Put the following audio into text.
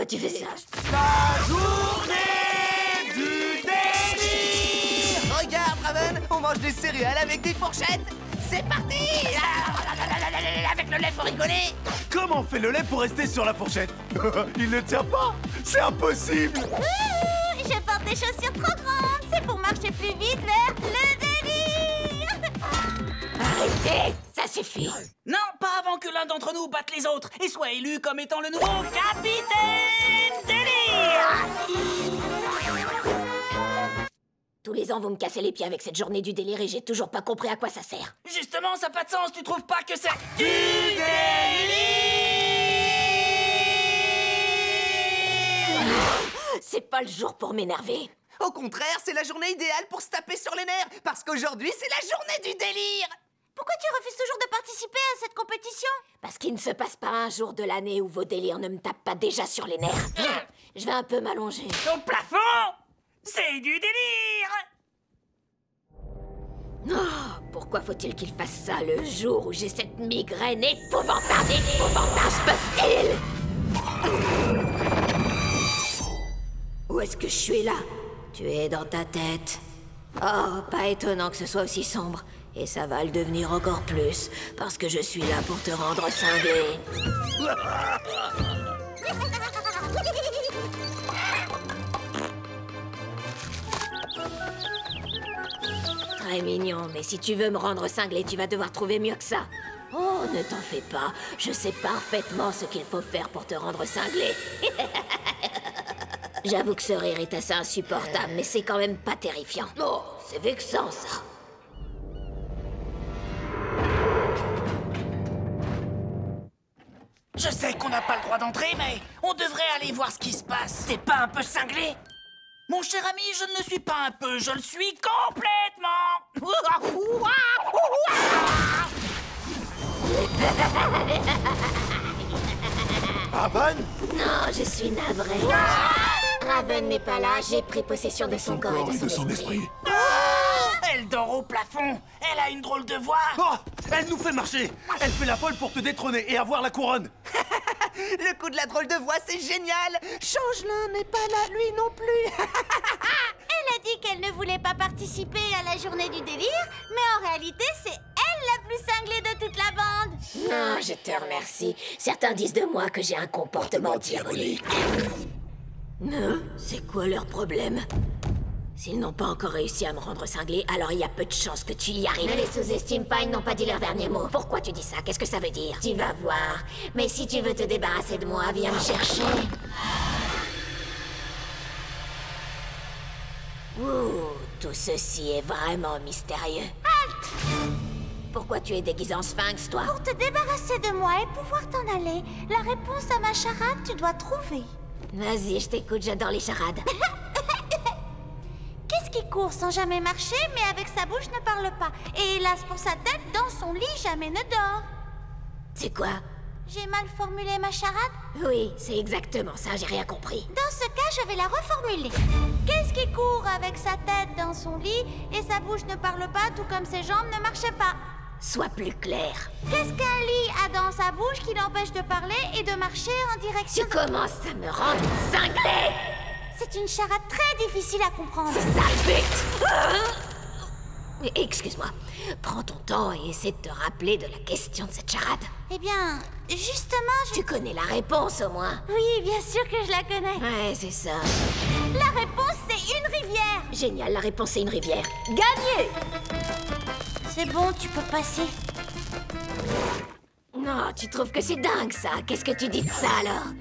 tu fais ça? La journée du délire! Regarde, Raven, on mange des céréales avec des fourchettes. C'est parti! Avec le lait, faut rigoler. Comment on fait le lait pour rester sur la fourchette? Il ne tient pas! C'est impossible! Je porte des chaussures trop grandes. C'est pour marcher plus vite vers le délire. Arrêtez! Ça suffit! Non, pas avant que l'un d'entre nous batte les autres et soit élu comme étant le nouveau Capitaine Délire! Tous les ans, vous me cassez les pieds avec cette journée du délire et j'ai toujours pas compris à quoi ça sert. Justement, ça n'a pas de sens, tu trouves pas que c'est du délire? C'est pas le jour pour m'énerver. Au contraire, c'est la journée idéale pour se taper sur les nerfs. Parce qu'aujourd'hui, c'est la journée du délire. Pourquoi tu refuses toujours de participer à cette compétition? Parce qu'il ne se passe pas un jour de l'année où vos délires ne me tapent pas déjà sur les nerfs. Je vais un peu m'allonger. Au plafond, c'est du délire! Oh, pourquoi faut-il qu'il fasse ça le jour où j'ai cette migraine épouvantable, se passe-t-il? Où est-ce que je suis là? Tu es dans ta tête. Oh, pas étonnant que ce soit aussi sombre. Et ça va le devenir encore plus, parce que je suis là pour te rendre cinglé. Très mignon, mais si tu veux me rendre cinglé, tu vas devoir trouver mieux que ça. Oh, ne t'en fais pas, je sais parfaitement ce qu'il faut faire pour te rendre cinglé. J'avoue que ce rire est assez insupportable, mais c'est quand même pas terrifiant. Oh, c'est vexant, ça. Je sais qu'on n'a pas le droit d'entrer, mais on devrait aller voir ce qui se passe. T'es pas un peu cinglé? Mon cher ami, je ne le suis pas un peu, je le suis complètement. Raven? Non, je suis navrée. Raven n'est pas là, j'ai pris possession de son corps et de son esprit. Elle dort au plafond. Elle a une drôle de voix. Oh! Elle nous fait marcher! Elle fait la folle pour te détrôner et avoir la couronne! Le coup de la drôle de voix, c'est génial. Changelin n'est pas là, lui non plus. Elle a dit qu'elle ne voulait pas participer à la journée du délire, mais en réalité, c'est elle la plus cinglée de toute la bande. Non, je te remercie. Certains disent de moi que j'ai un comportement diabolique. Non, c'est quoi leur problème? S'ils n'ont pas encore réussi à me rendre cinglé, alors il y a peu de chances que tu y arrives. Ne les sous-estime pas, ils n'ont pas dit leur dernier mot. Pourquoi tu dis ça? Qu'est-ce que ça veut dire? Tu vas voir. Mais si tu veux te débarrasser de moi, viens me chercher. Ouh, tout ceci est vraiment mystérieux. Halte! Pourquoi tu es déguisé en sphinx, toi? Pour te débarrasser de moi et pouvoir t'en aller, la réponse à ma charade, tu dois trouver. Vas-y, je t'écoute, j'adore les charades. Qu'est-ce qui court sans jamais marcher, mais avec sa bouche ne parle pas? Et hélas pour sa tête, dans son lit, jamais ne dort. C'est quoi? J'ai mal formulé ma charade? Oui, c'est exactement ça, j'ai rien compris. Dans ce cas, je vais la reformuler. Qu'est-ce qui court avec sa tête dans son lit et sa bouche ne parle pas, tout comme ses jambes ne marchent pas? Sois plus clair. Qu'est-ce qu'un lit a dans sa bouche qui l'empêche de parler et de marcher en direction Tu commences à me rendre cinglé! C'est une charade très difficile à comprendre. C'est ça le but! Mais excuse-moi, prends ton temps et essaie de te rappeler de la question de cette charade. Eh bien, justement, Tu connais la réponse au moins? Oui, bien sûr que je la connais. Ouais, c'est ça. La réponse, c'est une rivière. Génial, la réponse c'est une rivière. Gagné! C'est bon, tu peux passer. Non, tu trouves que c'est dingue ça? Qu'est-ce que tu dis de ça alors?